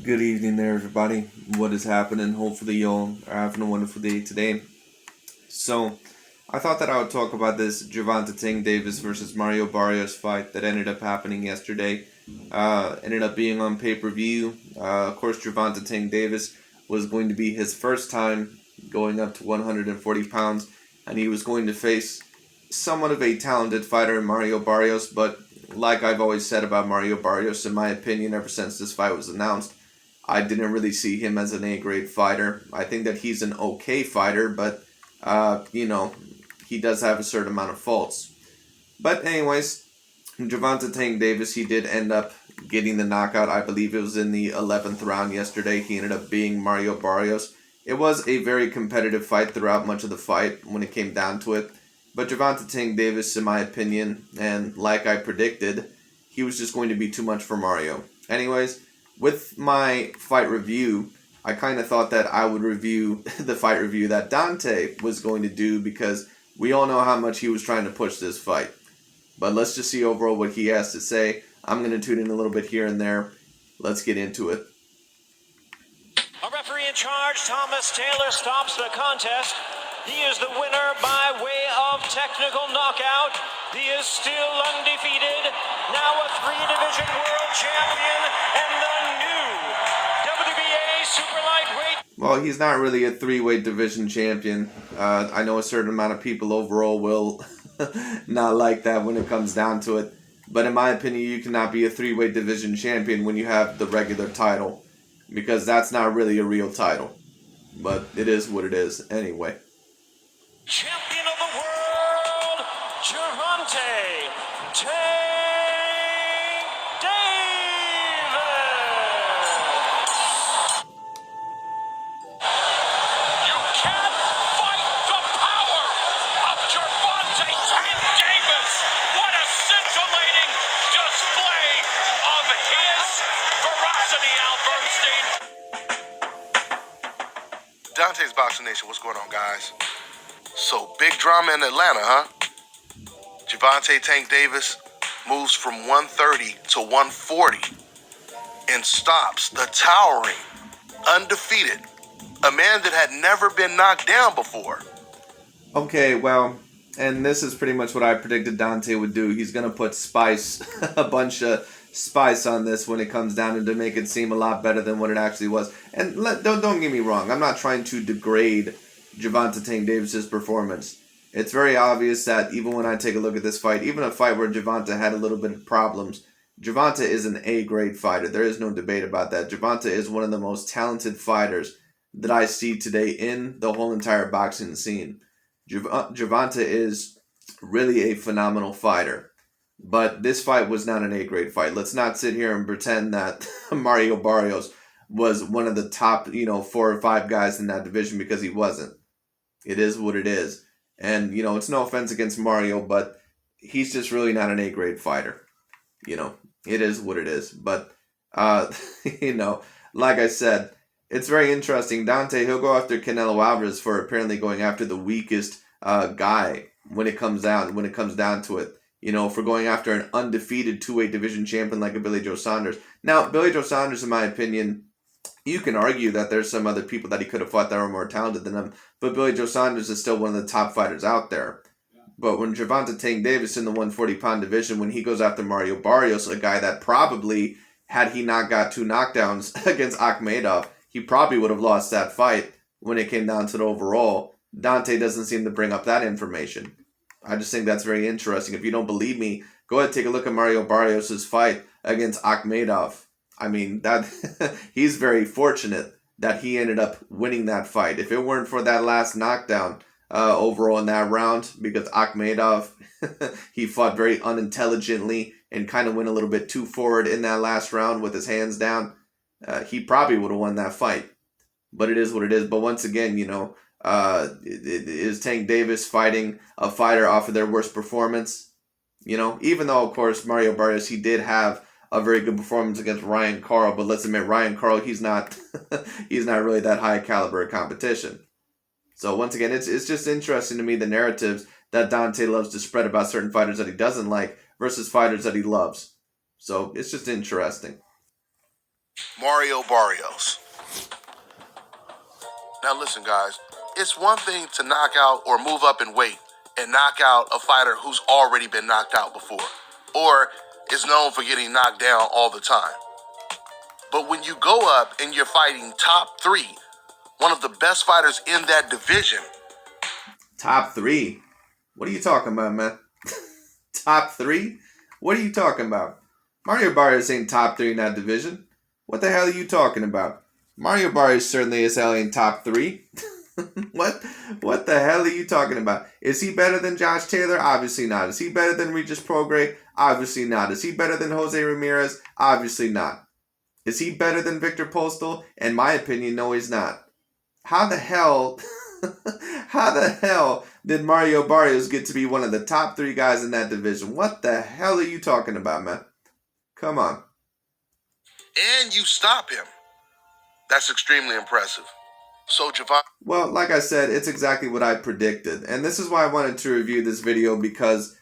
Good evening there, everybody. What is happening? Hopefully, y'all are having a wonderful day today. So, I thought that I would talk about this Gervonta Tank Davis versus Mario Barrios fight that ended up happening yesterday. Ended up being on pay per view. Of course, Gervonta Tank Davis was going to be his first time going up to 140 pounds, and he was going to face somewhat of a talented fighter in Mario Barrios. But like I've always said about Mario Barrios, in my opinion, ever since this fight was announced, I didn't really see him as an A-grade fighter. I think that he's an okay fighter, but, he does have a certain amount of faults. But anyways, Gervonta Tank Davis, he did end up getting the knockout. I believe it was in the 11th round yesterday. He ended up being Mario Barrios. It was a very competitive fight throughout much of the fight when it came down to it. But Gervonta Tank Davis, in my opinion, and like I predicted, he was just going to be too much for Mario. Anyways, with my fight review, I kind of thought that I would review the fight review that Dante was going to do because we all know how much he was trying to push this fight. But let's just see overall what he has to say. I'm going to tune in a little bit here and there. Let's get into it. A referee in charge, Thomas Taylor, stops the contest. He is the winner by way of technical knockout. He is still undefeated, now a three-division world champion and the new WBA super lightweight. Well, he's not really a three-weight division champion. I know a certain amount of people overall will not like that when it comes down to it. But in my opinion, you cannot be a three-weight division champion when you have the regular title, because that's not really a real title. But it is what it is anyway. Champion of the world, Gervonta Tank Davis. You can't fight the power of Gervonta Tank Davis. What a scintillating display of his ferocity, Al Bernstein. Dante's Boxing Nation, what's going on, guys? So, big drama in Atlanta, huh? Gervonta Tank Davis moves from 130 to 140 and stops the towering, undefeated, a man that had never been knocked down before. Okay, well, and this is pretty much what I predicted Dante would do. He's going to put spice, a bunch of spice on this when it comes down to make it seem a lot better than what it actually was. And don't get me wrong, I'm not trying to degrade Gervonta Tank Davis' performance. It's very obvious that even when I take a look at this fight, even a fight where Gervonta had a little bit of problems, Gervonta is an A-grade fighter. There is no debate about that. Gervonta is one of the most talented fighters that I see today in the whole entire boxing scene. Gervonta is really a phenomenal fighter. But this fight was not an A-grade fight. Let's not sit here and pretend that Mario Barrios was one of the top, 4 or 5 guys in that division, because he wasn't. It is what it is. And, it's no offense against Mario, but he's just really not an A-grade fighter. It is what it is. But, like I said, it's very interesting. Dante, he'll go after Canelo Alvarez for apparently going after the weakest guy when it comes down to it. For going after an undefeated two-weight division champion like a Billy Joe Saunders. Now, Billy Joe Saunders, in my opinion, you can argue that there's some other people that he could have fought that were more talented than him, but Billy Joe Saunders is still one of the top fighters out there. But when Gervonta Tank Davis in the 140-pound division, when he goes after Mario Barrios, a guy that probably, had he not got 2 knockdowns against Akhmedov, he probably would have lost that fight when it came down to the overall. Dante doesn't seem to bring up that information. I just think that's very interesting. If you don't believe me, go ahead and take a look at Mario Barrios' fight against Akhmedov. I mean, that he's very fortunate that he ended up winning that fight. If it weren't for that last knockdown overall in that round, because Akhmedov, he fought very unintelligently and kind of went a little bit too forward in that last round with his hands down, he probably would have won that fight. But it is what it is. But once again, is Tank Davis fighting a fighter off of their worst performance? Even though, of course, Mario Barrios, he did have a very good performance against Ryan Carl, but let's admit, Ryan Carl, he's not really that high caliber of competition. So once again, it's just interesting to me, the narratives that Dante loves to spread about certain fighters that he doesn't like versus fighters that he loves. So it's just interesting. Mario Barrios. Now listen, guys, it's one thing to knock out or move up in weight and knock out a fighter who's already been knocked out before, or is known for getting knocked down all the time. But when you go up and you're fighting top 3, one of the best fighters in that division. Top 3? What are you talking about, man? Top 3? What are you talking about? Mario Barrios ain't top 3 in that division. What the hell are you talking about? Mario Barrios certainly is hell in top 3. What the hell are you talking about? Is he better than Josh Taylor? Obviously not. Is he better than Regis Prograis? Obviously not. Is he better than Jose Ramirez? Obviously not. Is he better than Victor Postal? In my opinion, no, he's not. How the hell did Mario Barrios get to be one of the top 3 guys in that division? What the hell are you talking about, man? Come on. And you stop him. That's extremely impressive. So, Gervonta. Well, like I said, it's exactly what I predicted. And this is why I wanted to review this video, because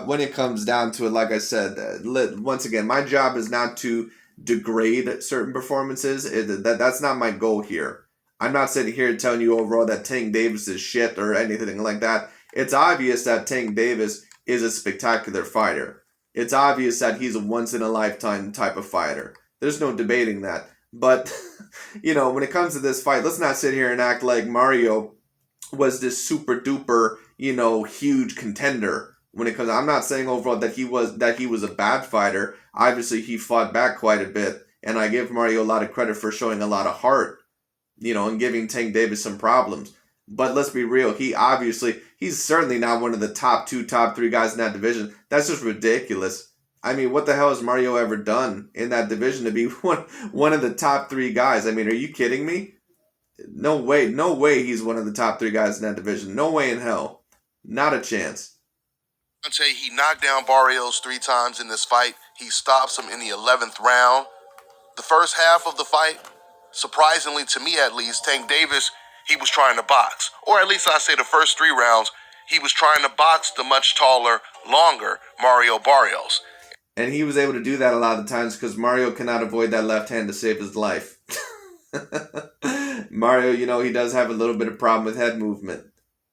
when it comes down to it, like I said, once again, my job is not to degrade certain performances. That's not my goal here. I'm not sitting here telling you overall that Tank Davis is shit or anything like that. It's obvious that Tank Davis is a spectacular fighter. It's obvious that he's a once-in-a-lifetime type of fighter. There's no debating that. But, when it comes to this fight, let's not sit here and act like Mario was this super-duper, huge contender. When it comes, I'm not saying overall that he was a bad fighter. Obviously, he fought back quite a bit. And I give Mario a lot of credit for showing a lot of heart, and giving Tank Davis some problems. But let's be real, he's certainly not one of the top 2, top 3 guys in that division. That's just ridiculous. I mean, what the hell has Mario ever done in that division to be one of the top 3 guys? I mean, are you kidding me? No way he's one of the top 3 guys in that division. No way in hell. Not a chance. I'll tell you, he knocked down Barrios 3 times in this fight. He stops him in the 11th round. The first half of the fight, surprisingly to me at least, Tank Davis, he was trying to box. Or at least I say the first 3 rounds, he was trying to box the much taller, longer Mario Barrios. And he was able to do that a lot of times because Mario cannot avoid that left hand to save his life. Mario, he does have a little bit of problem with head movement.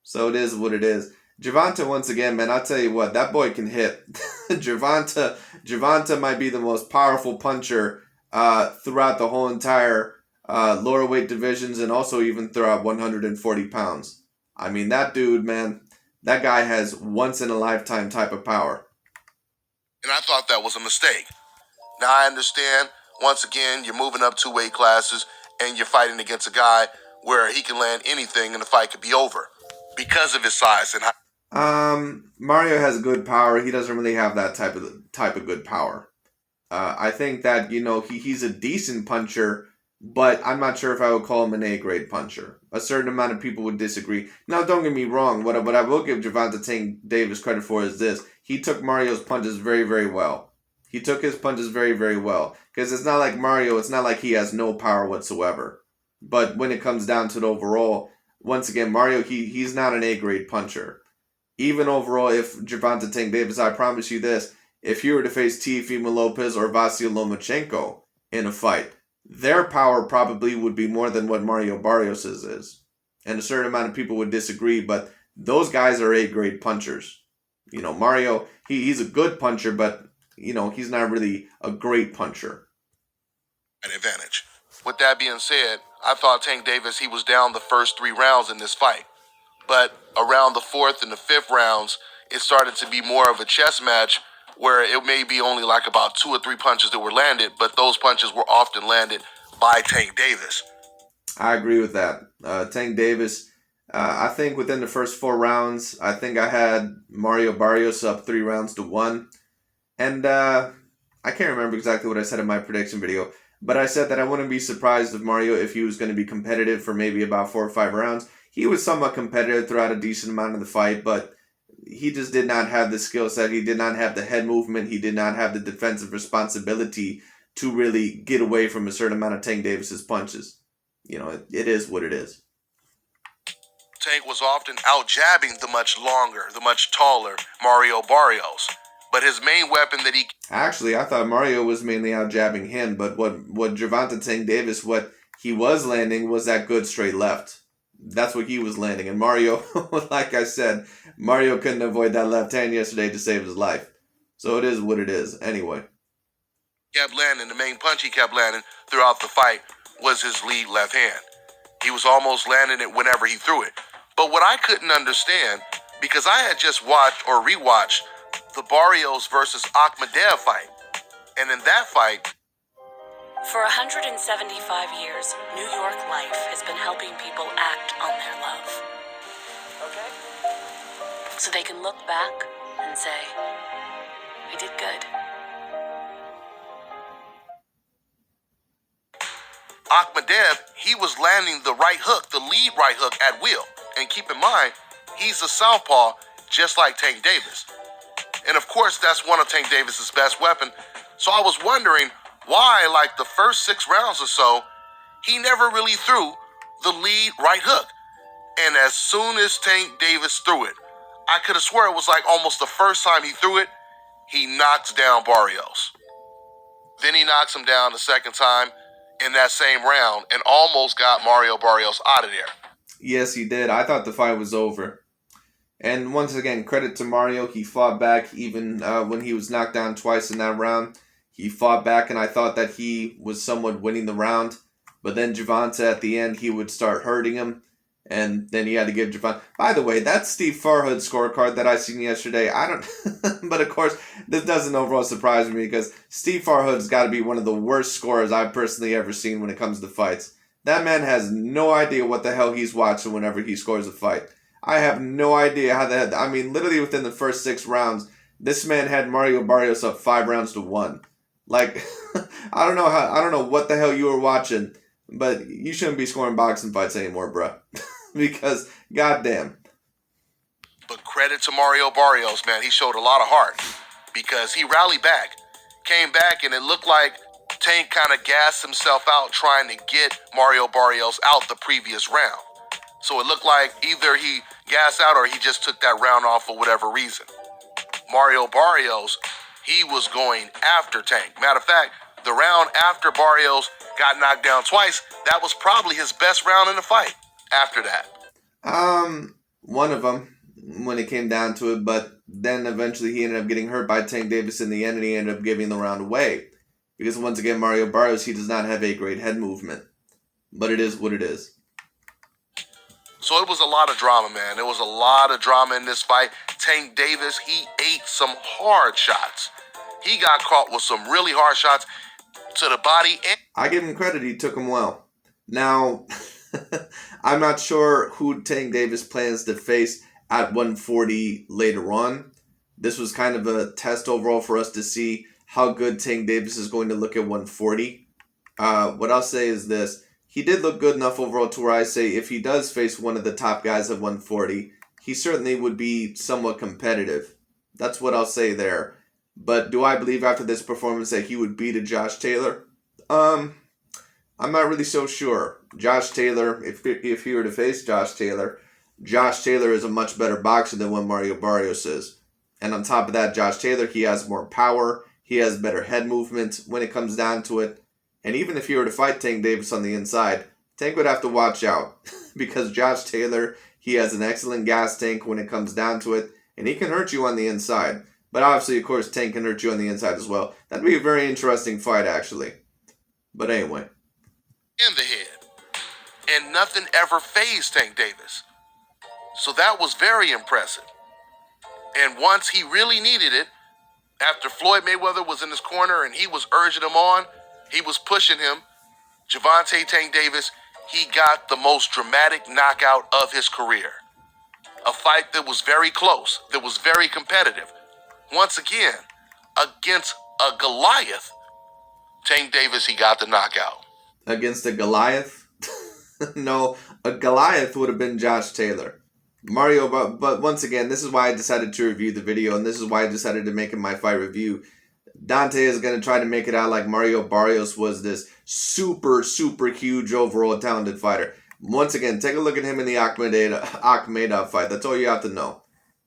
So it is what it is. Gervonta, once again, man, I'll tell you what, that boy can hit. Gervonta might be the most powerful puncher throughout the whole entire lower weight divisions, and also even throughout 140 pounds. I mean, that dude, man, that guy has once-in-a-lifetime type of power. And I thought that was a mistake. Now I understand, once again, you're moving up 2 weight classes and you're fighting against a guy where he can land anything and the fight could be over because of his size and height. Mario has good power. He doesn't really have that type of good power. I think that, he's a decent puncher, but I'm not sure if I would call him an A-grade puncher. A certain amount of people would disagree. Now, don't get me wrong. What I will give Gervonta Tank Davis credit for is this. He took Mario's punches very, very well. He took his punches very, very well. Because it's not like Mario, it's not like he has no power whatsoever. But when it comes down to it overall, once again, Mario, he's not an A-grade puncher. Even overall, if Gervonta Tank Davis, I promise you this, if you were to face Teofimo Lopez or Vasyl Lomachenko in a fight, their power probably would be more than what Mario Barrios' is. And a certain amount of people would disagree, but those guys are A-grade punchers. Mario, he's a good puncher, but, he's not really a great puncher. An advantage. With that being said, I thought Tank Davis, he was down the first 3 rounds in this fight. But around the 4th and the 5th rounds, it started to be more of a chess match where it may be only like about 2 or 3 punches that were landed, but those punches were often landed by Tank Davis. I agree with that. Tank Davis, I think within the first 4 rounds, I think I had Mario Barrios up 3 rounds to 1. And I can't remember exactly what I said in my prediction video, but I said that I wouldn't be surprised if Mario, if he was going to be competitive for maybe about 4 or 5 rounds. He was somewhat competitive throughout a decent amount of the fight, but he just did not have the skill set. He did not have the head movement. He did not have the defensive responsibility to really get away from a certain amount of Tank Davis's punches. It is what it is. Tank was often out-jabbing the much longer, the much taller Mario Barrios. But his main weapon that he... Actually, I thought Mario was mainly out jabbing him, but what Gervonta Tank Davis, what he was landing was that good straight left. That's what he was landing. And Mario, like I said, Mario couldn't avoid that left hand yesterday to save his life. So it is what it is. Anyway. kept landing, the main punch he kept landing throughout the fight was his lead left hand. He was almost landing it whenever he threw it. But what I couldn't understand, because I had just watched or rewatched the Barrios versus Akhmadev fight. And in that fight... For 175 years, New York life has been helping people act on their love. Okay? So they can look back and say, we did good. Akhmadev, he was landing the right hook, the lead right hook at will. And keep in mind, he's a southpaw just like Tank Davis. And of course, that's one of Tank Davis's best weapons. So I was wondering why, like the first 6 rounds or so, he never really threw the lead right hook. And as soon as Tank Davis threw it, I could have swore it was like almost the first time he threw it, he knocks down Barrios. Then he knocks him down the second time in that same round and almost got Mario Barrios out of there. Yes, he did. I thought the fight was over. And once again, credit to Mario. He fought back even when he was knocked down twice in that round. He fought back, and I thought that he was somewhat winning the round. But then Gervonta, at the end, he would start hurting him. And then he had to give Gervonta... By the way, that Steve Farhood scorecard that I seen yesterday, I don't... But of course, this doesn't overall surprise me because Steve Farhood's got to be one of the worst scorers I've personally ever seen when it comes to fights. That man has no idea what the hell he's watching whenever he scores a fight. I have no idea how that... I mean, literally within the first 6 rounds, this man had Mario Barrios up 5 rounds to 1. Like, I don't know what the hell you were watching, but you shouldn't be scoring boxing fights anymore, bruh. Because, goddamn. But credit to Mario Barrios, man. He showed a lot of heart because he rallied back, came back, and it looked like Tank kind of gassed himself out trying to get Mario Barrios out the previous round. So it looked like either he gassed out or he just took that round off for whatever reason. Mario Barrios, he was going after Tank. Matter of fact, the round after Barrios got knocked down twice, that was probably his best round in the fight after that. One of them, when it came down to it, but then eventually he ended up getting hurt by Tank Davis in the end, and he ended up giving the round away. Because once again, Mario Barrios, he does not have a great head movement. But it is what it is. So it was a lot of drama, man. There was a lot of drama in this fight. Tank Davis, he ate some hard shots. He got caught with some really hard shots to the body. I give him credit. He took them well. Now, I'm not sure who Tank Davis plans to face at 140 later on. This was kind of a test overall for us to see how good Tank Davis is going to look at 140. What I'll say is this. He did look good enough overall to where I say if he does face one of the top guys at 140, he certainly would be somewhat competitive. That's what I'll say there. But do I believe after this performance that he would beat a Josh Taylor? I'm not really so sure. Josh Taylor, if he were to face Josh Taylor is a much better boxer than what Mario Barrios is. And on top of that, Josh Taylor, he has more power. He has better head movement when it comes down to it. And even if he were to fight Tank Davis on the inside, Tank would have to watch out. Because Josh Taylor, he has an excellent gas tank when it comes down to it. And he can hurt you on the inside. But obviously, of course, Tank can hurt you on the inside as well. That'd be a very interesting fight, actually. But anyway. In the head. And nothing ever fazed Tank Davis. So that was very impressive. And once he really needed it, after Floyd Mayweather was in his corner and he was urging him on, he was pushing him, Gervonta Tank Davis, he got the most dramatic knockout of his career. A fight that was very close, that was very competitive. Once again, against a Goliath, Tank Davis, he got the knockout. Against a Goliath? No, a Goliath would have been Josh Taylor. Mario, but once again, this is why I decided to review the video, and this is why I decided to make it my fight review. Dante is going to try to make it out like Mario Barrios was this super, super huge overall talented fighter. Once again, take a look at him in the Akhmedov fight. That's all you have to know.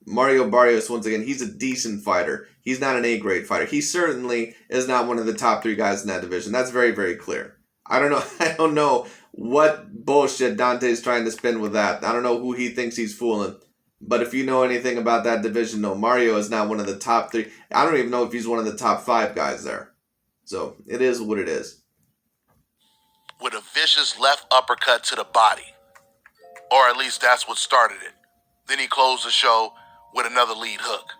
Mario Barrios, once again, he's a decent fighter. He's not an A-grade fighter. He certainly is not one of the top 3 guys in that division. That's very, very clear. I don't know. I don't know what bullshit Dante's trying to spin with that. I don't know who he thinks he's fooling. But if you know anything about that division, no, Mario is not one of the top 3. I don't even know if he's one of the top 5 guys there. So it is what it is. With a vicious left uppercut to the body. Or at least that's what started it. Then he closed the show with another lead hook.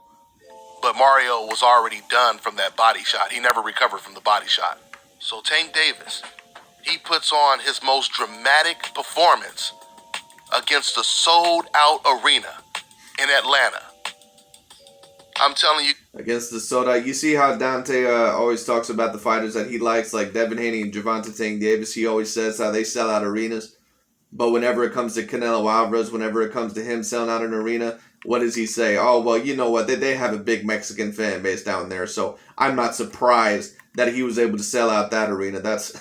But Mario was already done from that body shot. He never recovered from the body shot. So Tank Davis, he puts on his most dramatic performance against a sold-out arena in Atlanta. I'm telling you. Against the soda. You see how Dante always talks about the fighters that he likes, like Devin Haney and Gervonta Tank Davis. He always says how they sell out arenas. But whenever it comes to Canelo Alvarez, whenever it comes to him selling out an arena, what does he say? Oh, well, you know what? They have a big Mexican fan base down there, so I'm not surprised that he was able to sell out that arena. That's,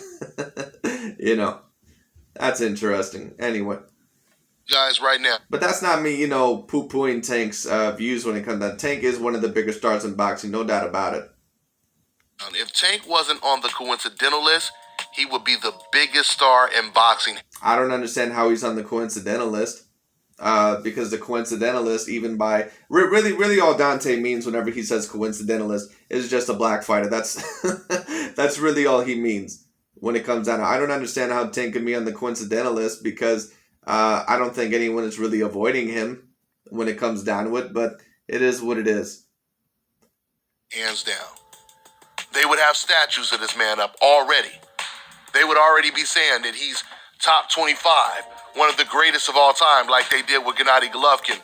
that's interesting. Anyway. Guys, right now. But that's not me, poo-pooing Tank's views when it comes to that. Tank is one of the biggest stars in boxing, no doubt about it. If Tank wasn't on the coincidental list, he would be the biggest star in boxing. I don't understand how he's on the coincidental list. Because the coincidentalist, even by really all Dante means whenever he says coincidentalist is just a black fighter. That's really all he means when it comes down to. I don't understand how Tank can be on the coincidentalist because I don't think anyone is really avoiding him when it comes down to it. But it is what it is. Hands down, they would have statues of this man up already. They would already be saying that he's top 25. One of the greatest of all time, like they did with Gennady Golovkin,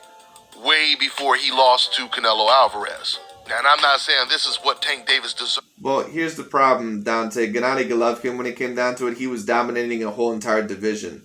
way before he lost to Canelo Alvarez. And I'm not saying this is what Tank Davis deserves. Well, here's the problem, Dante. Gennady Golovkin, when it came down to it, he was dominating a whole entire division.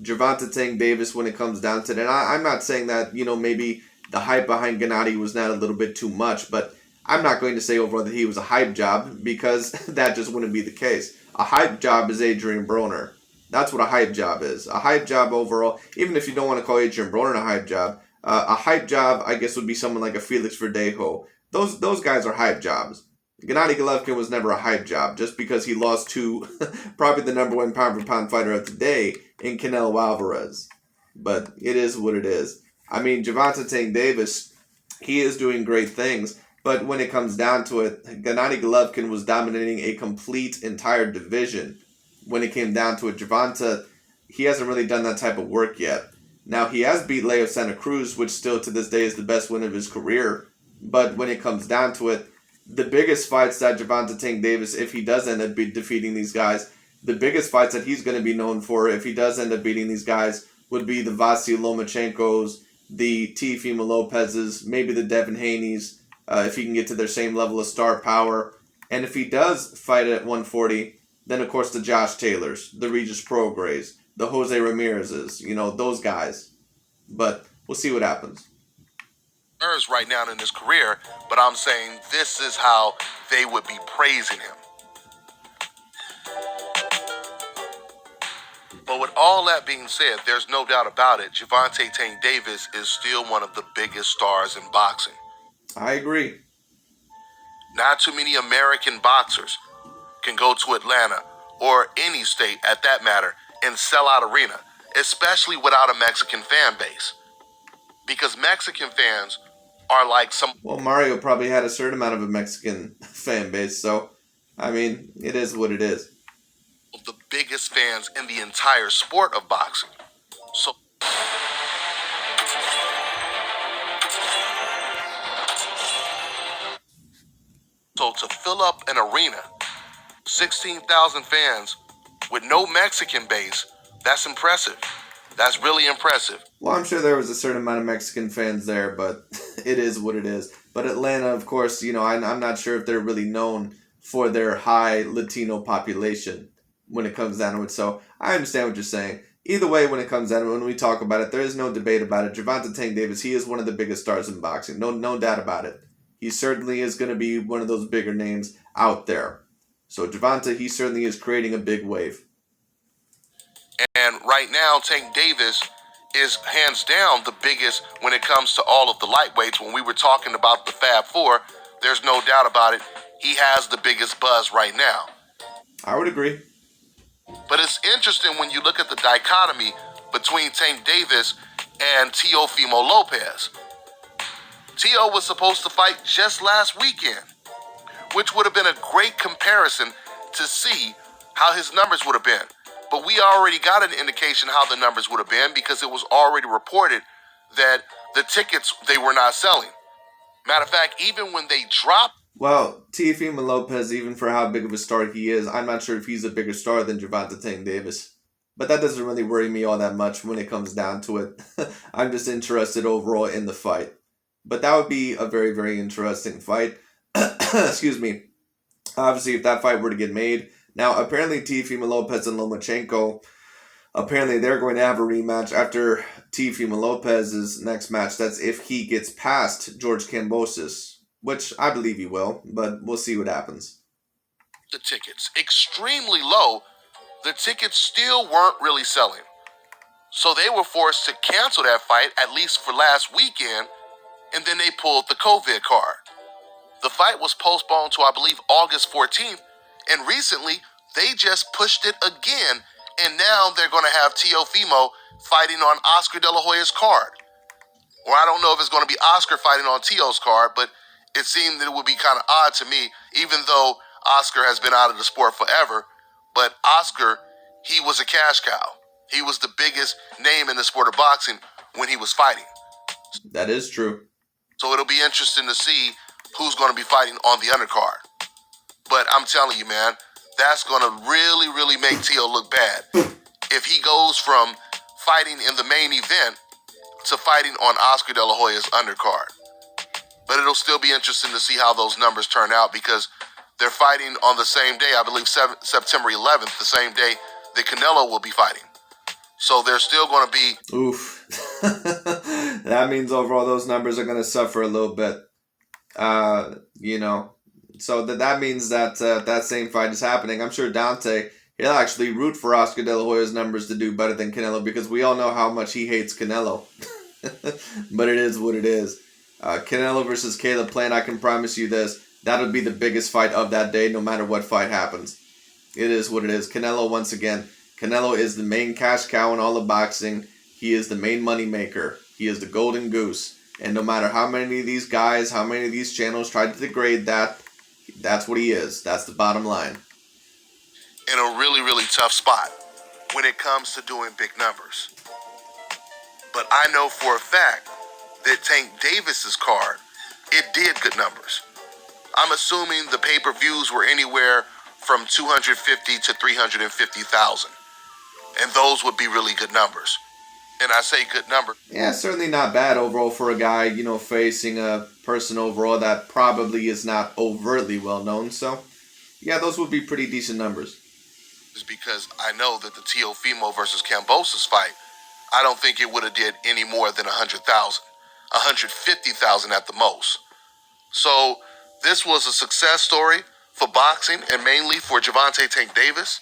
Gervonta Tank Davis, when it comes down to it, and I'm not saying that, maybe the hype behind Gennady was not a little bit too much, but I'm not going to say overall that he was a hype job because that just wouldn't be the case. A hype job is Adrian Broner. That's what a hype job is. A hype job overall, even if you don't want to call Adrian Broner a hype job, a hype job, I guess, would be someone like a Felix Verdejo. Those guys are hype jobs. Gennady Golovkin was never a hype job just because he lost to probably the number 1 pound-for-pound fighter of today in Canelo Alvarez. But it is what it is. I mean, Gervonta Tank Davis, he is doing great things. But when it comes down to it, Gennady Golovkin was dominating a complete entire division. When it came down to it, Gervonta, he hasn't really done that type of work yet. Now, he has beat Leo Santa Cruz, which still to this day is the best win of his career. But when it comes down to it, the biggest fights that Gervonta Tank Davis, if he does end up defeating these guys, the biggest fights that he's going to be known for, if he does end up beating these guys, would be the Vasily Lomachenkos, the Teofimo Lopez's, maybe the Devin Haney's, if he can get to their same level of star power. And if he does fight at 140... then, of course, the Josh Taylors, the Regis Prograis, the Jose Ramirez's, those guys. But we'll see what happens. Right now in his career, but I'm saying this is how they would be praising him. But with all that being said, there's no doubt about it, Gervonta Tank Davis is still one of the biggest stars in boxing. I agree. Not too many American boxers can go to Atlanta or any state at that matter and sell out arena, especially without a Mexican fan base. Because Mexican fans are like some... Well, Mario probably had a certain amount of a Mexican fan base, so, I mean, it is what it is. ...of the biggest fans in the entire sport of boxing. So to fill up an arena, 16,000 fans with no Mexican base, that's impressive. That's really impressive. Well, I'm sure there was a certain amount of Mexican fans there, but it is what it is. But Atlanta, of course, I'm not sure if they're really known for their high Latino population when it comes down to it. So I understand what you're saying. Either way, when it comes down to it, when we talk about it, there is no debate about it. Gervonta Tank Davis, he is one of the biggest stars in boxing. No doubt about it. He certainly is going to be one of those bigger names out there. So Gervonta, he certainly is creating a big wave. And right now, Tank Davis is hands down the biggest when it comes to all of the lightweights. When we were talking about the Fab Four, there's no doubt about it. He has the biggest buzz right now. I would agree. But it's interesting when you look at the dichotomy between Tank Davis and Teofimo Lopez. Teo was supposed to fight just last weekend, which would have been a great comparison to see how his numbers would have been. But we already got an indication how the numbers would have been because it was already reported that the tickets they were not selling. Matter of fact, even when they dropped. Well, Teofimo Lopez, even for how big of a star he is, I'm not sure if he's a bigger star than Gervonta Tank Davis. But that doesn't really worry me all that much when it comes down to it. I'm just interested overall in the fight. But that would be a very, very interesting fight. Excuse me. Obviously, if that fight were to get made. Now, apparently, Teofimo Lopez and Lomachenko, apparently they're going to have a rematch after Teofimo Lopez's next match. That's if he gets past George Kambosos, which I believe he will, but we'll see what happens. The tickets extremely low. The tickets still weren't really selling. So they were forced to cancel that fight, at least for last weekend, and then they pulled the COVID card. The fight was postponed to, I believe, August 14th, and recently they just pushed it again, and now they're going to have Teofimo fighting on Oscar De La Hoya's card. Or I don't know if it's going to be Oscar fighting on Teo's card, but it seemed that it would be kind of odd to me, even though Oscar has been out of the sport forever. But Oscar, he was a cash cow. He was the biggest name in the sport of boxing when he was fighting. That is true. So it'll be interesting to see who's going to be fighting on the undercard. But I'm telling you, man, that's going to really, really make Teo look bad. If he goes from fighting in the main event to fighting on Oscar De La Hoya's undercard. But it'll still be interesting to see how those numbers turn out because they're fighting on the same day, I believe September 11th, the same day that Canelo will be fighting. So they're still going to be... Oof. That means overall those numbers are going to suffer a little bit. So that means that that same fight is happening. I'm sure Dante, he'll actually root for Oscar De La Hoya's numbers to do better than Canelo because we all know how much he hates Canelo. But it is what it is. Canelo versus Caleb Plant, I can promise you this. That'll be the biggest fight of that day, no matter what fight happens. It is what it is. Canelo, once again, Canelo is the main cash cow in all of boxing. He is the main money maker. He is the golden goose. And no matter how many of these guys, how many of these channels try to degrade that, that's what he is. That's the bottom line. In a really, really tough spot when it comes to doing big numbers. But I know for a fact that Tank Davis's card, it did good numbers. I'm assuming the pay-per-views were anywhere from 250 to 350,000. And those would be really good numbers. And I say good number. Yeah, certainly not bad overall for a guy, facing a person overall that probably is not overtly well known. So, yeah, those would be pretty decent numbers. Is because I know that the Teofimo versus Kambosos fight, I don't think it would have did any more than 100,000. 150,000 at the most. So, this was a success story for boxing and mainly for Gervonta Tank Davis.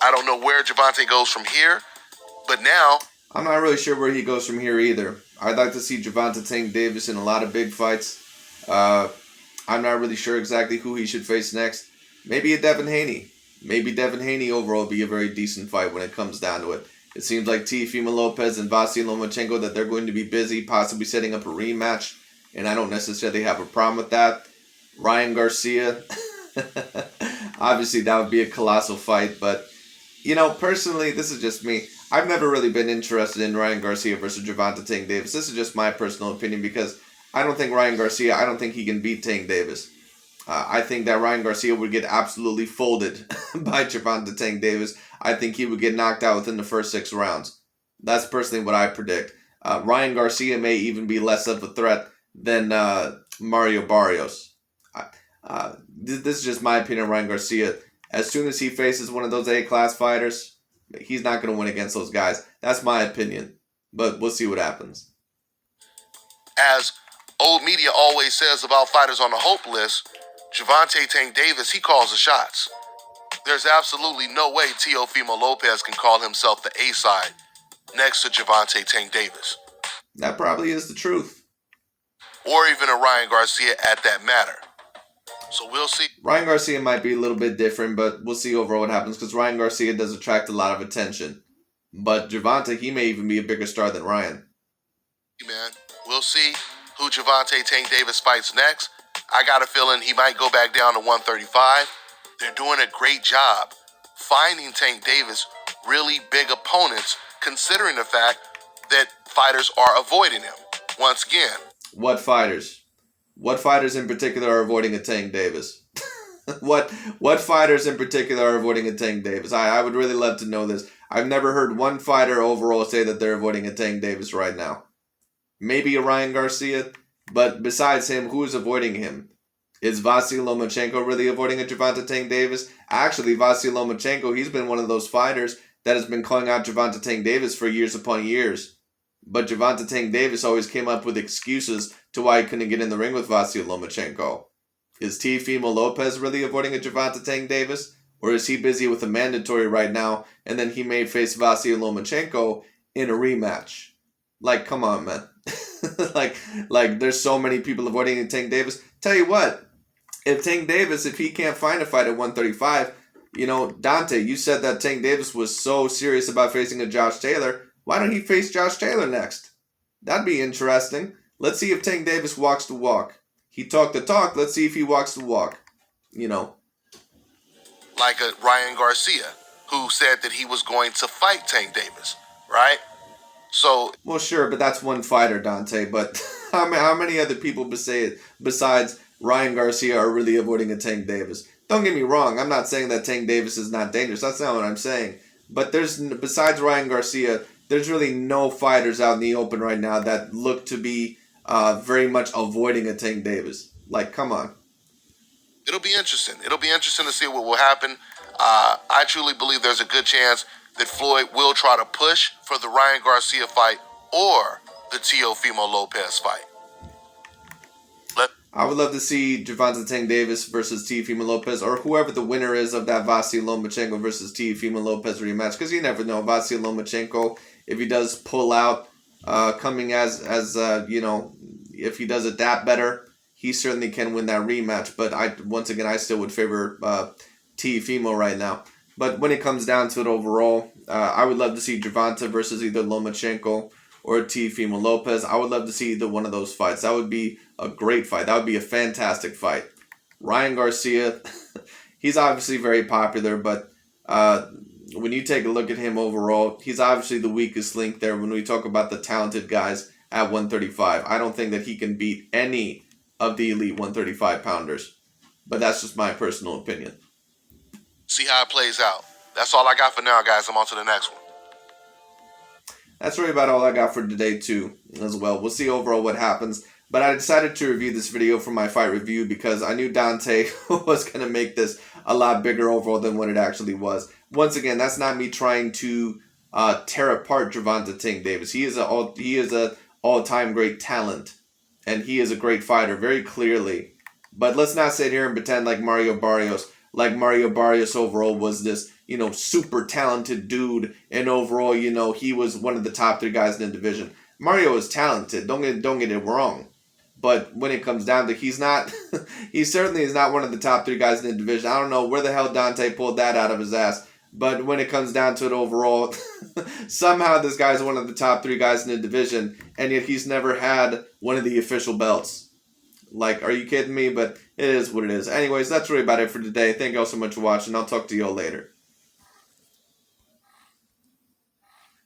I don't know where Gervonta goes from here, but now... I'm not really sure where he goes from here either. I'd like to see Gervonta Tank Davis in a lot of big fights. I'm not really sure exactly who he should face next. Maybe a Devin Haney. Maybe Devin Haney overall would be a very decent fight when it comes down to it. It seems like Teofimo Lopez and Vasily Lomachenko that they're going to be busy, possibly setting up a rematch, and I don't necessarily have a problem with that. Ryan Garcia, obviously that would be a colossal fight, but personally, this is just me. I've never really been interested in Ryan Garcia versus Gervonta Tank Davis. This is just my personal opinion because I don't think Ryan Garcia, I don't think he can beat Tank Davis. I think that Ryan Garcia would get absolutely folded by Gervonta Tank Davis. I think he would get knocked out within the first 6 rounds. That's personally what I predict. Ryan Garcia may even be less of a threat than Mario Barrios. This is just my opinion on Ryan Garcia. As soon as he faces one of those A-class fighters, he's not going to win against those guys. That's my opinion. But we'll see what happens. As old media always says about fighters on the hope list, Gervonta Tank Davis, he calls the shots. There's absolutely no way Teofimo Lopez can call himself the A-side next to Gervonta Tank Davis. That probably is the truth. Or even a Ryan Garcia at that matter. So we'll see. Ryan Garcia might be a little bit different, but we'll see overall what happens because Ryan Garcia does attract a lot of attention. But Gervonta, he may even be a bigger star than Ryan. Man, we'll see who Gervonta Tank Davis fights next. I got a feeling he might go back down to 135. They're doing a great job finding Tank Davis really big opponents, considering the fact that fighters are avoiding him. Once again. What fighters? What fighters in particular are avoiding a Tank Davis? What fighters in particular are avoiding a Tank Davis? I would really love to know this. I've never heard one fighter overall say that they're avoiding a Tank Davis right now. Maybe a Ryan Garcia, but besides him, who is avoiding him? Is Vasily Lomachenko really avoiding a Gervonta Tank Davis? Actually, Vasily Lomachenko, he's been one of those fighters that has been calling out Gervonta Tank Davis for years upon years. But Gervonta Tank Davis always came up with excuses to why he couldn't get in the ring with Vasily Lomachenko. Is Teofimo Lopez really avoiding a Gervonta Tank Davis? Or is he busy with a mandatory right now and then he may face Vasily Lomachenko in a rematch? Like, come on, man. like there's so many people avoiding Tank Davis. Tell you what, if Tank Davis, if he can't find a fight at 135, Dante, you said that Tank Davis was so serious about facing a Josh Taylor. Why don't he face Josh Taylor next? That'd be interesting. Let's see if Tank Davis walks the walk. He talked the talk. Let's see if he walks the walk. Like a Ryan Garcia, who said that he was going to fight Tank Davis, right? So, well, sure, but that's one fighter, Dante. But how many other people besides Ryan Garcia are really avoiding a Tank Davis? Don't get me wrong. I'm not saying that Tank Davis is not dangerous. That's not what I'm saying. But besides Ryan Garcia, there's really no fighters out in the open right now that look to be very much avoiding a Tank Davis. Like, come on. It'll be interesting. It'll be interesting to see what will happen. I truly believe there's a good chance that Floyd will try to push for the Ryan Garcia fight or the Teofimo Lopez fight. I would love to see Gervonta Tank Davis versus Teofimo Lopez, or whoever the winner is of that Vasily Lomachenko versus Teofimo Lopez rematch, because you never know. Vasily Lomachenko, if he does pull out, coming as if he does adapt better, he certainly can win that rematch. But I still would favor Teofimo right now. But when it comes down to it overall, I would love to see Gervonta versus either Lomachenko or Teofimo Lopez. I would love to see either one of those fights. That would be a great fight. That would be a fantastic fight. Ryan Garcia, he's obviously very popular, but when you take a look at him overall, he's obviously the weakest link there when we talk about the talented guys at 135. I don't think that he can beat any of the elite 135 pounders. But that's just my personal opinion. See how it plays out. That's all I got for now, guys. I'm on to the next one. That's really about all I got for today, too, as well. We'll see overall what happens. But I decided to review this video for my fight review because I knew Dante was going to make this a lot bigger overall than what it actually was. Once again, that's not me trying to tear apart Gervonta Tank Davis. He is a all-time great talent, and he is a great fighter, very clearly. But let's not sit here and pretend like Mario Barrios overall was this, super talented dude, and overall, he was one of the top 3 guys in the division. Mario is talented, don't get it wrong. But when it comes down to he's not, he certainly is not one of the top 3 guys in the division. I don't know where the hell Dante pulled that out of his ass. But when it comes down to it overall, somehow this guy's one of the top 3 guys in the division, and yet he's never had one of the official belts. Like, are you kidding me? But it is what it is. Anyways, that's really about it for today. Thank you all so much for watching. I'll talk to you all later.